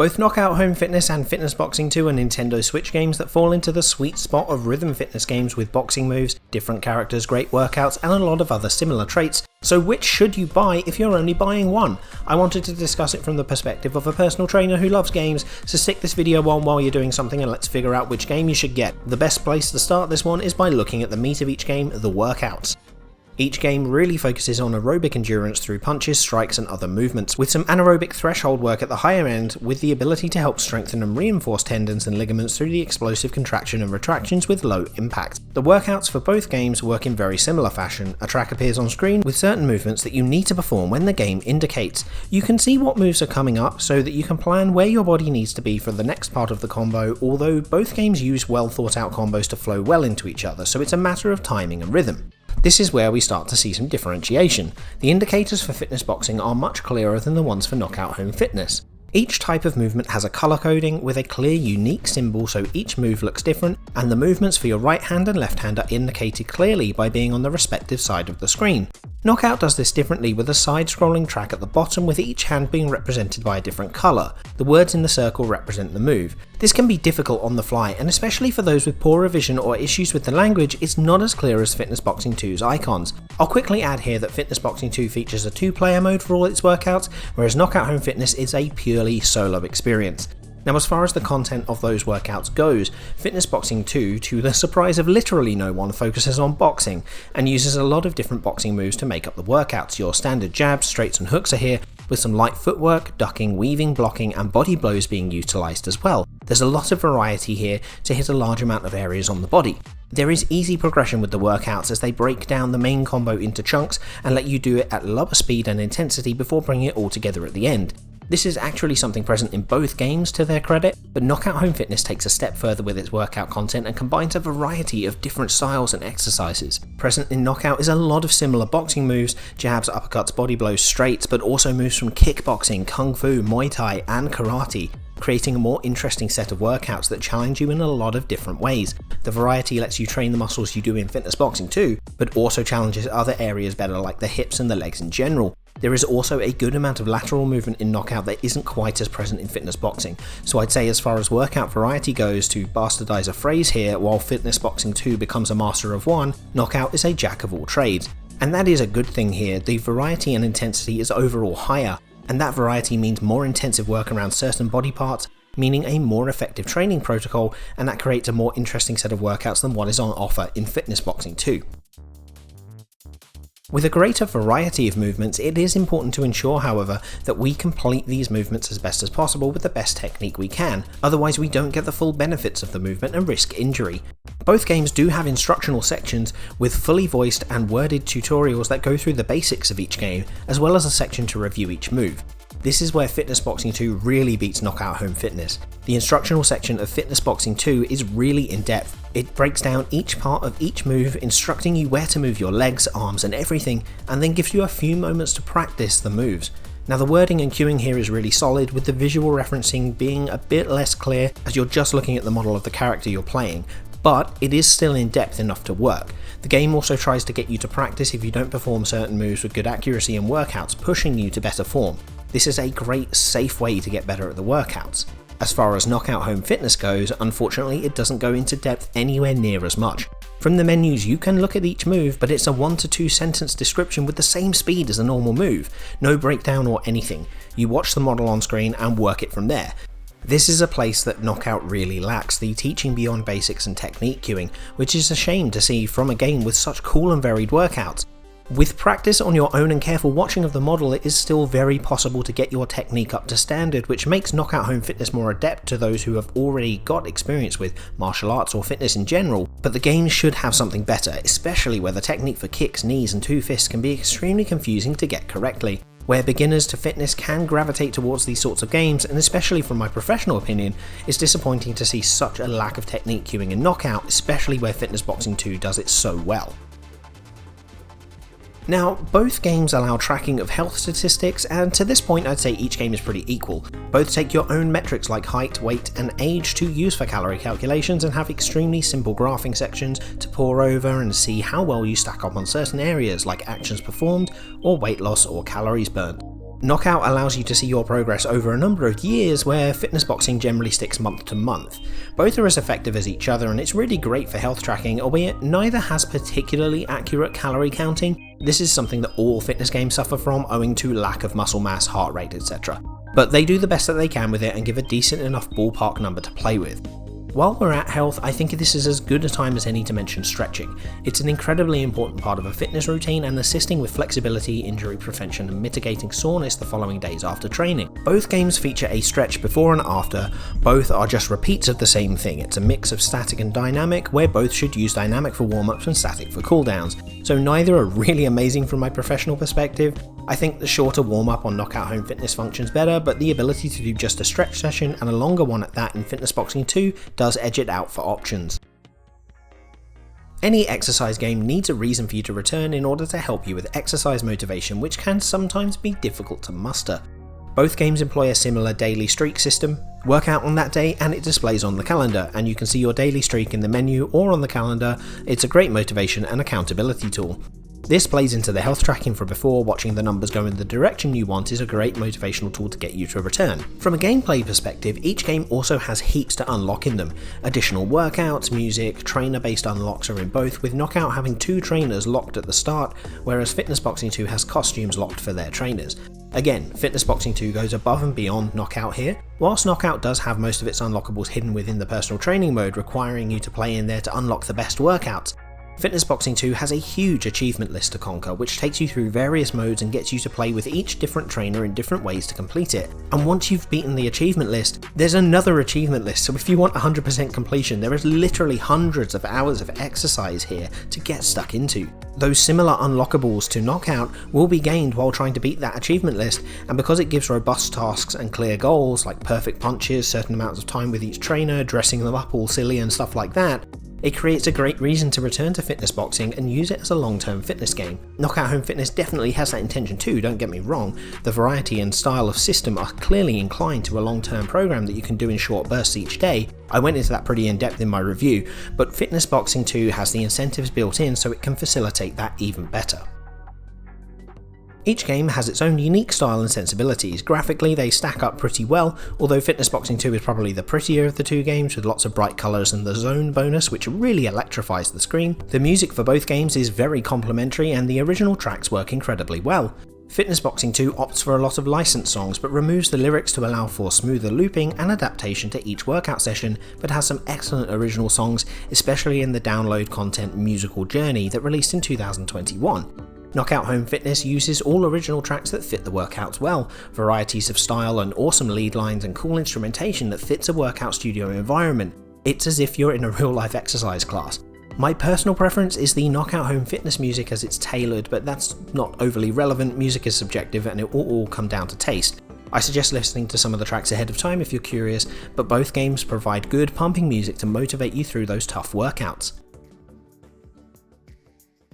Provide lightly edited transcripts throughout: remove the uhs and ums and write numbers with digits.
Both Knockout Home Fitness and Fitness Boxing 2 are Nintendo Switch games that fall into the sweet spot of rhythm fitness games with boxing moves, different characters, great workouts, and a lot of other similar traits. So which should you buy if you're only buying one? I wanted to discuss it from the perspective of a personal trainer who loves games, so stick this video on while you're doing something and let's figure out which game you should get. The best place to start this one is by looking at the meat of each game, the workouts. Each game really focuses on aerobic endurance through punches, strikes and other movements, with some anaerobic threshold work at the higher end, with the ability to help strengthen and reinforce tendons and ligaments through the explosive contraction and retractions with low impact. The workouts for both games work in very similar fashion. A track appears on screen with certain movements that you need to perform when the game indicates. You can see what moves are coming up so that you can plan where your body needs to be for the next part of the combo, although both games use well thought out combos to flow well into each other, so it's a matter of timing and rhythm. This is where we start to see some differentiation. The indicators for fitness boxing are much clearer than the ones for Knockout Home Fitness. Each type of movement has a colour coding with a clear unique symbol so each move looks different, and the movements for your right hand and left hand are indicated clearly by being on the respective side of the screen. Knockout does this differently with a side-scrolling track at the bottom with each hand being represented by a different colour. The words in the circle represent the move. This can be difficult on the fly, and especially for those with poorer vision or issues with the language, it's not as clear as Fitness Boxing 2's icons. I'll quickly add here that Fitness Boxing 2 features a 2-player mode for all its workouts, whereas Knockout Home Fitness is a purely solo experience. Now, as far as the content of those workouts goes, Fitness Boxing 2, to the surprise of literally no one, focuses on boxing, and uses a lot of different boxing moves to make up the workouts. Your standard jabs, straights and hooks are here, with some light footwork, ducking, weaving, blocking and body blows being utilised as well. There's a lot of variety here to hit a large amount of areas on the body. There is easy progression with the workouts as they break down the main combo into chunks and let you do it at lower speed and intensity before bringing it all together at the end. This is actually something present in both games to their credit, but Knockout Home Fitness takes a step further with its workout content and combines a variety of different styles and exercises. Present in Knockout is a lot of similar boxing moves, jabs, uppercuts, body blows, straights, but also moves from kickboxing, kung fu, muay thai and karate, creating a more interesting set of workouts that challenge you in a lot of different ways. The variety lets you train the muscles you do in Fitness Boxing 2, but also challenges other areas better like the hips and the legs in general. There is also a good amount of lateral movement in Knockout that isn't quite as present in Fitness Boxing, so I'd say as far as workout variety goes, to bastardize a phrase here, while Fitness Boxing 2 becomes a master of one, Knockout is a jack of all trades. And that is a good thing here. The variety and intensity is overall higher, and that variety means more intensive work around certain body parts, meaning a more effective training protocol, and that creates a more interesting set of workouts than what is on offer in Fitness Boxing 2. With a greater variety of movements, it is important to ensure, however, that we complete these movements as best as possible with the best technique we can, otherwise we don't get the full benefits of the movement and risk injury. Both games do have instructional sections with fully voiced and worded tutorials that go through the basics of each game, as well as a section to review each move. This is where Fitness Boxing 2 really beats Knockout Home Fitness. The instructional section of Fitness Boxing 2 is really in-depth. It breaks down each part of each move, instructing you where to move your legs, arms and everything, and then gives you a few moments to practice the moves. Now the wording and cueing here is really solid, with the visual referencing being a bit less clear as you're just looking at the model of the character you're playing, but it is still in depth enough to work. The game also tries to get you to practice if you don't perform certain moves with good accuracy in workouts, pushing you to better form. This is a great, safe way to get better at the workouts. As far as Knockout Home Fitness goes, unfortunately it doesn't go into depth anywhere near as much. From the menus you can look at each move, but it's a 1 to 2 sentence description with the same speed as a normal move. No breakdown or anything. You watch the model on screen and work it from there. This is a place that Knockout really lacks, the teaching beyond basics and technique cueing, which is a shame to see from a game with such cool and varied workouts. With practice on your own and careful watching of the model, it is still very possible to get your technique up to standard, which makes Knockout Home Fitness more adept to those who have already got experience with martial arts or fitness in general, but the game should have something better, especially where the technique for kicks, knees and 2 fists can be extremely confusing to get correctly. Where beginners to fitness can gravitate towards these sorts of games, and especially from my professional opinion, it's disappointing to see such a lack of technique cueing in Knockout, especially where Fitness Boxing 2 does it so well. Now, both games allow tracking of health statistics, and to this point I'd say each game is pretty equal. Both take your own metrics like height, weight and age to use for calorie calculations, and have extremely simple graphing sections to pore over and see how well you stack up on certain areas like actions performed or weight loss or calories burnt. Knockout allows you to see your progress over a number of years, where fitness boxing generally sticks month to month. Both are as effective as each other, and it's really great for health tracking, albeit neither has particularly accurate calorie counting. This is something that all fitness games suffer from, owing to lack of muscle mass, heart rate, etc. But they do the best that they can with it and give a decent enough ballpark number to play with. While we're at health, I think this is as good a time as any to mention stretching. It's an incredibly important part of a fitness routine and assisting with flexibility, injury prevention and mitigating soreness the following days after training. Both games feature a stretch before and after, both are just repeats of the same thing. It's a mix of static and dynamic, where both should use dynamic for warm-ups and static for cooldowns. So neither are really amazing from my professional perspective. I think the shorter warm-up on Knockout Home Fitness functions better, but the ability to do just a stretch session, and a longer one at that in Fitness Boxing 2, does edge it out for options. Any exercise game needs a reason for you to return in order to help you with exercise motivation, which can sometimes be difficult to muster. Both games employ a similar daily streak system. Work out on that day and it displays on the calendar, and you can see your daily streak in the menu or on the calendar. It's a great motivation and accountability tool. This plays into the health tracking from before. Watching the numbers go in the direction you want is a great motivational tool to get you to return. From a gameplay perspective, each game also has heaps to unlock in them. Additional workouts, music, trainer-based unlocks are in both, with Knockout having 2 trainers locked at the start, whereas Fitness Boxing 2 has costumes locked for their trainers. Again, Fitness Boxing 2 goes above and beyond Knockout here. Whilst Knockout does have most of its unlockables hidden within the personal training mode, requiring you to play in there to unlock the best workouts, Fitness Boxing 2 has a huge achievement list to conquer, which takes you through various modes and gets you to play with each different trainer in different ways to complete it. And once you've beaten the achievement list, there's another achievement list, so if you want 100% completion, there is literally hundreds of hours of exercise here to get stuck into. Those similar unlockables to Knockout will be gained while trying to beat that achievement list, and because it gives robust tasks and clear goals like perfect punches, certain amounts of time with each trainer, dressing them up all silly and stuff like that, it creates a great reason to return to fitness boxing and use it as a long-term fitness game. Knockout Home Fitness definitely has that intention too, don't get me wrong. The variety and style of system are clearly inclined to a long-term program that you can do in short bursts each day. I went into that pretty in-depth in my review, but Fitness Boxing 2 has the incentives built in so it can facilitate that even better. Each game has its own unique style and sensibilities. Graphically, they stack up pretty well, although Fitness Boxing 2 is probably the prettier of the two games, with lots of bright colours and the zone bonus, which really electrifies the screen. The music for both games is very complementary, and the original tracks work incredibly well. Fitness Boxing 2 opts for a lot of licensed songs, but removes the lyrics to allow for smoother looping and adaptation to each workout session, but has some excellent original songs, especially in the download content Musical Journey that released in 2021. Knockout Home Fitness uses all original tracks that fit the workouts well, varieties of style and awesome lead lines and cool instrumentation that fits a workout studio environment. It's as if you're in a real life exercise class. My personal preference is the Knockout Home Fitness music, as it's tailored, but that's not overly relevant. Music is subjective and it will all come down to taste. I suggest listening to some of the tracks ahead of time if you're curious, but both games provide good pumping music to motivate you through those tough workouts.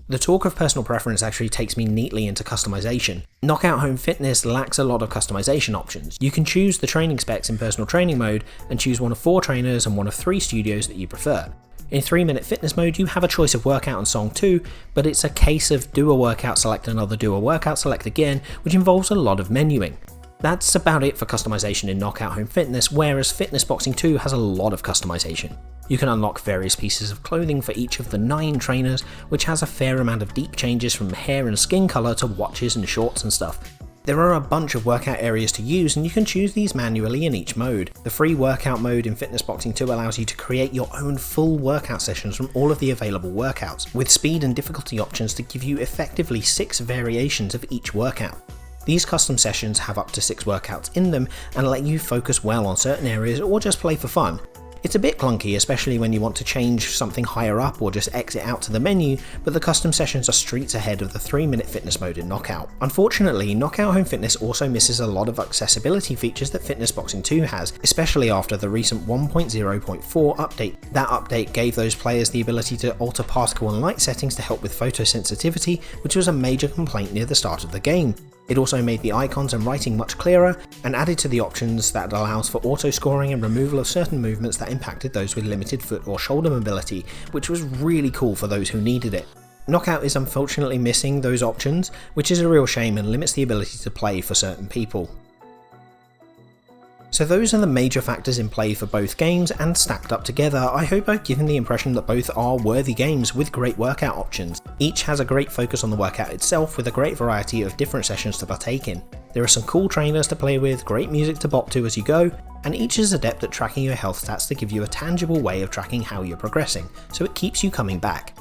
The talk of personal preference actually takes me neatly into customization. Knockout Home Fitness lacks a lot of customization options. You can choose the training specs in personal training mode and choose one of 4 trainers and one of 3 studios that you prefer. In 3-minute fitness mode, you have a choice of workout and song too, but it's a case of do a workout, select another, do a workout, select again, which involves a lot of menuing. That's about it for customization in Knockout Home Fitness, whereas Fitness Boxing 2 has a lot of customization. You can unlock various pieces of clothing for each of the 9 trainers, which has a fair amount of deep changes from hair and skin colour to watches and shorts and stuff. There are a bunch of workout areas to use, and you can choose these manually in each mode. The free workout mode in Fitness Boxing 2 allows you to create your own full workout sessions from all of the available workouts, with speed and difficulty options to give you effectively 6 variations of each workout. These custom sessions have up to 6 workouts in them and let you focus well on certain areas or just play for fun. It's a bit clunky, especially when you want to change something higher up or just exit out to the menu, but the custom sessions are streets ahead of the 3-minute fitness mode in Knockout. Unfortunately, Knockout Home Fitness also misses a lot of accessibility features that Fitness Boxing 2 has, especially after the recent 1.0.4 update. That update gave those players the ability to alter particle and light settings to help with photosensitivity, which was a major complaint near the start of the game. It also made the icons and writing much clearer, and added to the options that allows for auto-scoring and removal of certain movements that impacted those with limited foot or shoulder mobility, which was really cool for those who needed it. Knockout is unfortunately missing those options, which is a real shame and limits the ability to play for certain people. So those are the major factors in play for both games, and stacked up together, I hope I've given the impression that both are worthy games with great workout options. Each has a great focus on the workout itself with a great variety of different sessions to partake in. There are some cool trainers to play with, great music to bop to as you go, and each is adept at tracking your health stats to give you a tangible way of tracking how you're progressing, so it keeps you coming back.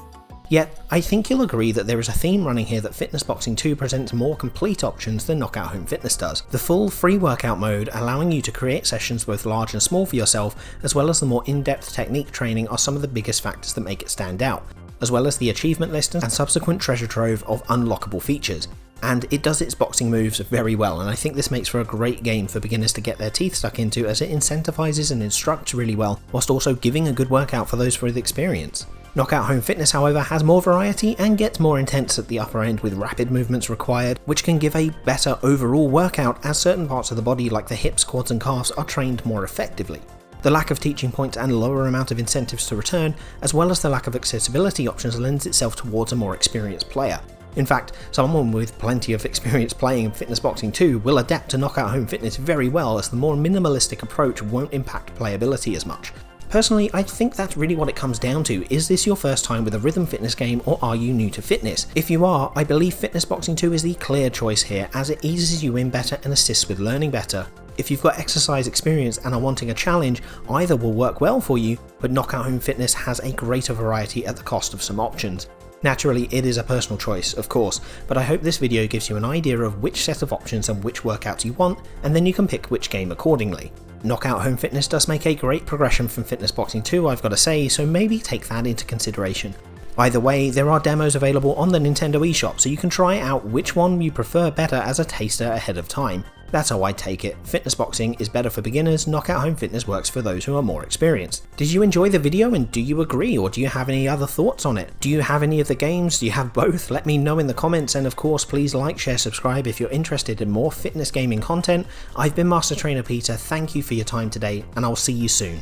Yet, I think you'll agree that there is a theme running here that Fitness Boxing 2 presents more complete options than Knockout Home Fitness does. The full free workout mode, allowing you to create sessions both large and small for yourself, as well as the more in-depth technique training, are some of the biggest factors that make it stand out, as well as the achievement list and subsequent treasure trove of unlockable features. And it does its boxing moves very well, and I think this makes for a great game for beginners to get their teeth stuck into, as it incentivizes and instructs really well, whilst also giving a good workout for those with experience. Knockout Home Fitness, however, has more variety and gets more intense at the upper end with rapid movements required, which can give a better overall workout as certain parts of the body like the hips, quads and calves are trained more effectively. The lack of teaching points and lower amount of incentives to return, as well as the lack of accessibility options, lends itself towards a more experienced player. In fact, someone with plenty of experience playing Fitness Boxing 2 will adapt to Knockout Home Fitness very well, as the more minimalistic approach won't impact playability as much. Personally, I think that's really what it comes down to. Is this your first time with a rhythm fitness game, or are you new to fitness? If you are, I believe Fitness Boxing 2 is the clear choice here, as it eases you in better and assists with learning better. If you've got exercise experience and are wanting a challenge, either will work well for you, but Knockout Home Fitness has a greater variety at the cost of some options. Naturally, it is a personal choice, of course, but I hope this video gives you an idea of which set of options and which workouts you want, and then you can pick which game accordingly. Knockout Home Fitness does make a great progression from Fitness Boxing 2, I've got to say, so maybe take that into consideration. Either way, there are demos available on the Nintendo eShop, so you can try out which one you prefer better as a taster ahead of time. That's how I take it. Fitness Boxing is better for beginners, Knockout Home Fitness works for those who are more experienced. Did you enjoy the video, and do you agree, or do you have any other thoughts on it? Do you have any of the games? Do you have both? Let me know in the comments, and of course please like, share, subscribe if you're interested in more fitness gaming content. I've been Master Trainer Peter, thank you for your time today, and I'll see you soon.